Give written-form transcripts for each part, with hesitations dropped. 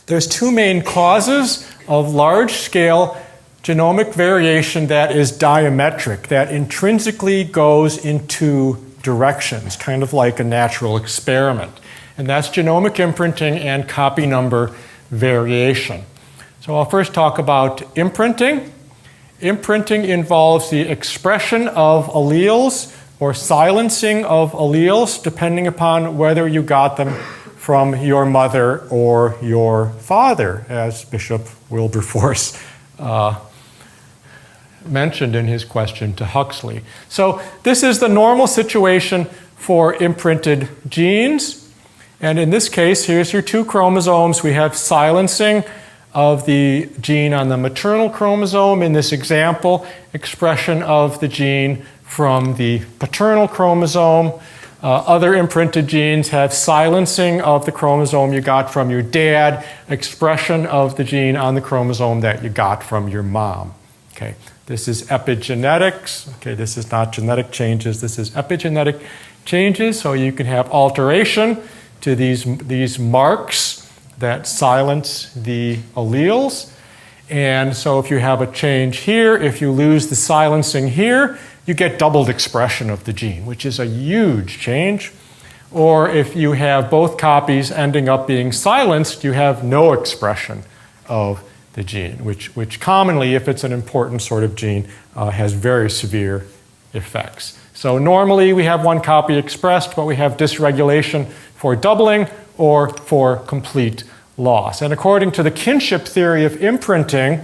There's two main causes of large-scale genomic variation that is diametric, that intrinsically goes in two directions, kind of like a natural experiment. And that's genomic imprinting and copy number variation. So I'll first talk about imprinting. Imprinting involves the expression of alleles or silencing of alleles depending upon whether you got them from your mother or your father, as Bishop Wilberforce mentioned in his question to Huxley. So this is the normal situation for imprinted genes. And in this case, here's your two chromosomes. We have silencing of the gene on the maternal chromosome. In this example, expression of the gene from the paternal chromosome. Other imprinted genes have silencing of the chromosome you got from your dad, expression of the gene on the chromosome that you got from your mom. Okay, this is epigenetics. Okay, this is not genetic changes. This is epigenetic changes. So you can have alteration to these marks that silence the alleles. And so if you have a change here, if you lose the silencing here, you get doubled expression of the gene, which is a huge change. Or if you have both copies ending up being silenced, you have no expression of the gene, which commonly, if it's an important sort of gene, has very severe effects. So normally we have one copy expressed, but we have dysregulation for doubling or for complete loss. And according to the kinship theory of imprinting,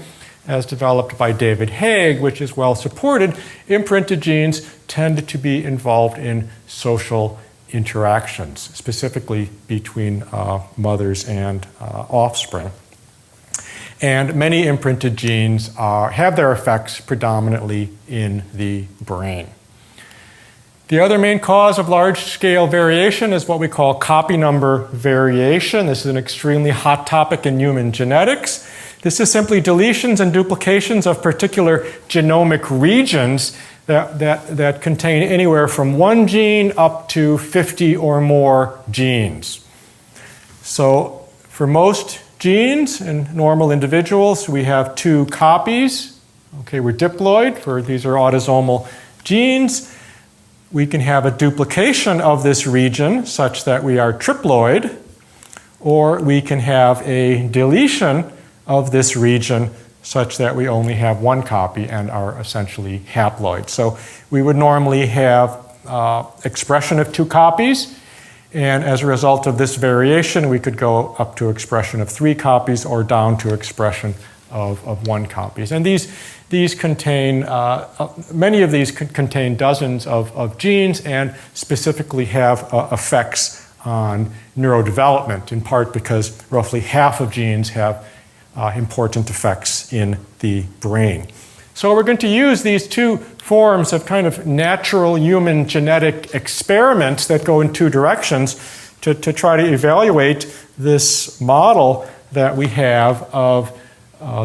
as developed by David Haig, which is well supported, imprinted genes tend to be involved in social interactions, specifically between mothers and offspring. And many imprinted genes have their effects predominantly in the brain. The other main cause of large-scale variation is what we call copy number variation. This is an extremely hot topic in human genetics. This is simply deletions and duplications of particular genomic regions that contain anywhere from one gene up to 50 or more genes. So for most genes in normal individuals, we have two copies. Okay, we're diploid, these are autosomal genes. We can have a duplication of this region such that we are triploid, or we can have a deletion of this region such that we only have one copy and are essentially haploid. So we would normally have expression of two copies, and as a result of this variation, we could go up to expression of 3 copies or down to expression of 1 copies. And these contain, many of these contain dozens of genes and specifically have effects on neurodevelopment, in part because roughly half of genes have important effects in the brain. So we're going to use these two forms of kind of natural human genetic experiments that go in two directions to try to evaluate this model that we have of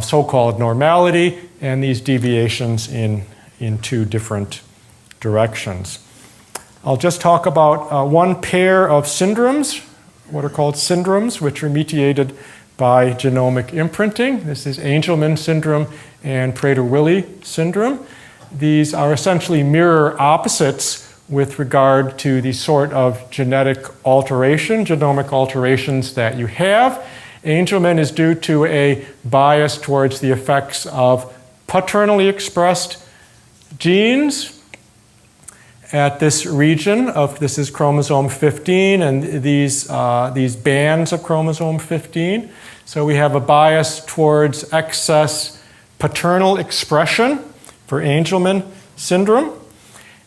so-called normality and these deviations in two different directions. I'll just talk about one pair of syndromes, what are called syndromes, which are mediated by genomic imprinting. This is Angelman syndrome and Prader-Willi syndrome. These are essentially mirror opposites with regard to the sort of genetic alteration, genomic alterations that you have. Angelman is due to a bias towards the effects of paternally expressed genes at this region of, this is chromosome 15, and these bands of chromosome 15. So we have a bias towards excess paternal expression for Angelman syndrome.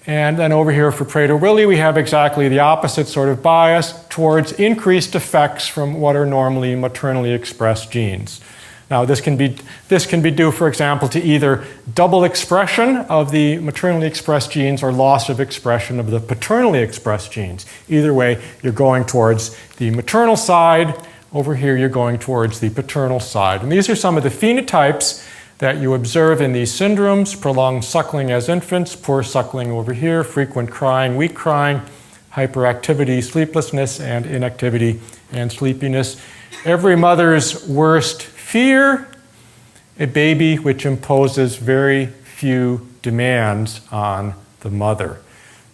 And then over here for Prader-Willi, we have exactly the opposite sort of bias towards increased effects from what are normally maternally expressed genes. Now this can be due, for example, to either double expression of the maternally expressed genes or loss of expression of the paternally expressed genes. Either way, you're going towards the maternal side. Over here, you're going towards the paternal side. And these are some of the phenotypes that you observe in these syndromes: prolonged suckling as infants, poor suckling over here, frequent crying, weak crying, hyperactivity, sleeplessness, and inactivity and sleepiness. every mother's worst fear, a baby which imposes very few demands on the mother.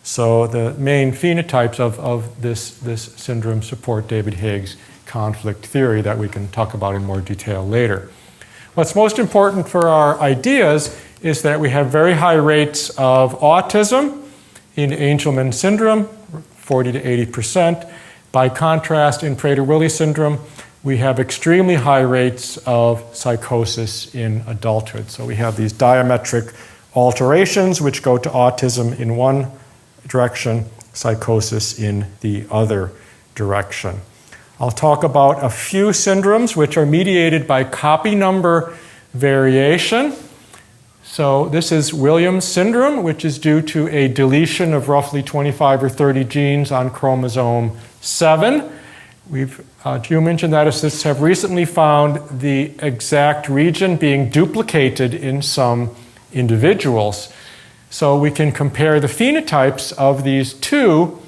So the main phenotypes of this syndrome support David Haig's conflict theory that we can talk about in more detail later. What's most important for our ideas is that we have very high rates of autism in Angelman syndrome, 40 to 80%. By contrast, in Prader-Willi syndrome, we have extremely high rates of psychosis in adulthood. So we have these diametric alterations which go to autism in one direction, psychosis in the other direction. I'll talk about a few syndromes which are mediated by copy number variation. So this is Williams syndrome, which is due to a deletion of roughly 25 or 30 genes on chromosome 7. Human geneticists have recently found the exact region being duplicated in some individuals. So we can compare the phenotypes of these two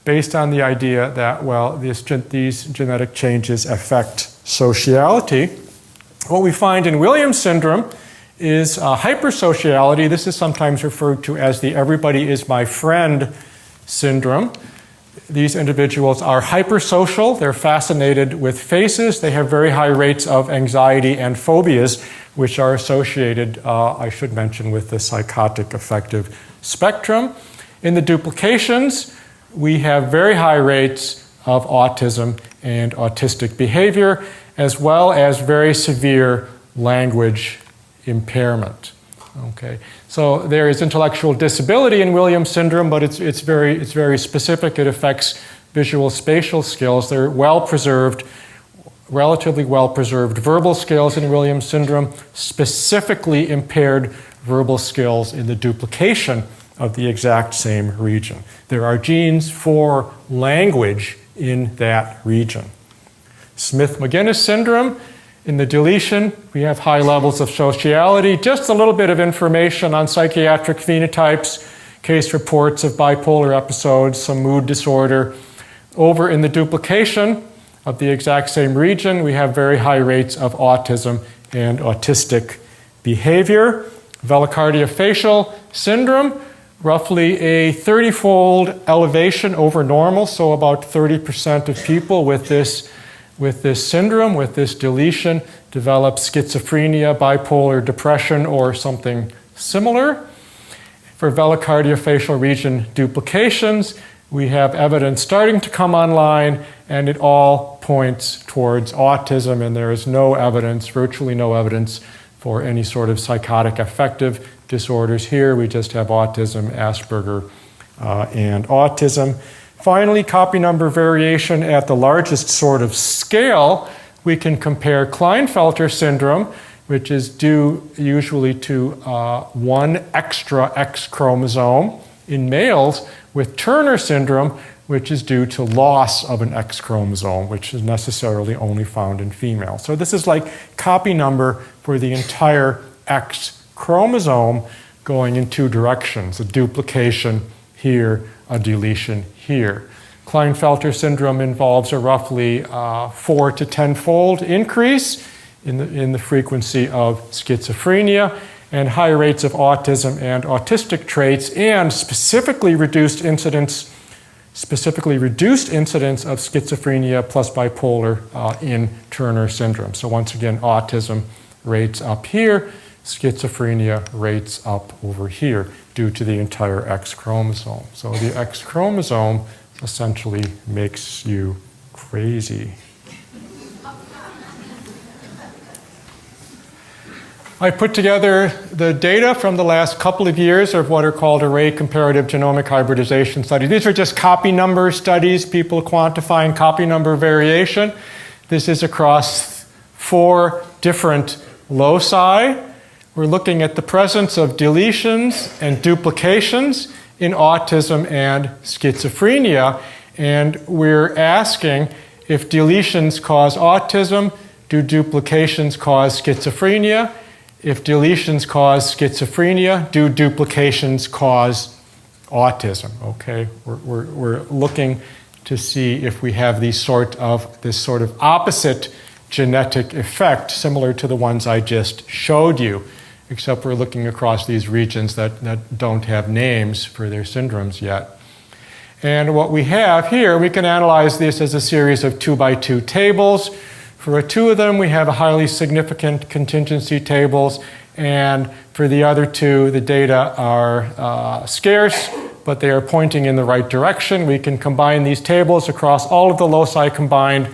based on the idea that, well, these genetic changes affect sociality. What we find in Williams syndrome is hypersociality. This is sometimes referred to as the everybody is my friend syndrome. These individuals are hypersocial. They're fascinated with faces. They have very high rates of anxiety and phobias, which are associated, I should mention, with the psychotic affective spectrum. In the duplications, we have very high rates of autism and autistic behavior, as well as very severe language impairment. Okay, so there is intellectual disability in Williams syndrome, but it's very specific. It affects visual spatial skills. They're relatively well-preserved verbal skills in Williams syndrome, specifically impaired verbal skills in the duplication of the exact same region. There are genes for language in that region. Smith-Magenis syndrome, in the deletion, we have high levels of sociality. Just a little bit of information on psychiatric phenotypes, case reports of bipolar episodes, some mood disorder. Over in the duplication of the exact same region, we have very high rates of autism and autistic behavior. Velocardiofacial syndrome, roughly a 30-fold elevation over normal, so about 30% of people with this syndrome, with this deletion, develop schizophrenia, bipolar depression, or something similar. For velocardiofacial region duplications, we have evidence starting to come online, and it all points towards autism, and there is no evidence, virtually no evidence, for any sort of psychotic affective disorders here. We just have autism, Asperger, and autism. Finally, copy number variation at the largest sort of scale, we can compare Klinefelter syndrome, which is due usually to one extra X chromosome in males, with Turner syndrome, which is due to loss of an X chromosome, which is necessarily only found in females. So this is like copy number for the entire X chromosome going in two directions, a duplication here, a deletion here. Klinefelter syndrome involves a roughly 4 to 10-fold increase in the frequency of schizophrenia and high rates of autism and autistic traits, and specifically reduced incidence of schizophrenia plus bipolar in Turner syndrome. So once again, autism rates up here, schizophrenia rates up over here due to the entire X chromosome. So the X chromosome essentially makes you crazy. I put together the data from the last couple of years of what are called array comparative genomic hybridization studies. These are just copy number studies, people quantifying copy number variation. This is across 4 different loci. We're looking at the presence of deletions and duplications in autism and schizophrenia, and we're asking if deletions cause autism, do duplications cause schizophrenia? If deletions cause schizophrenia, do duplications cause autism? Okay, we're looking to see if we have this sort of opposite genetic effect, similar to the ones I just showed you, except we're looking across these regions that don't have names for their syndromes yet. And what we have here, we can analyze this as a series of 2x2 tables. For 2 of them, we have highly significant contingency tables, and for the other 2, the data are scarce, but they are pointing in the right direction. We can combine these tables across all of the loci combined.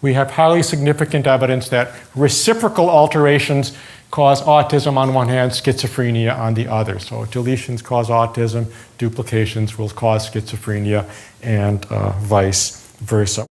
We have highly significant evidence that reciprocal alterations cause autism on one hand, schizophrenia on the other. So deletions cause autism, duplications will cause schizophrenia, and vice versa.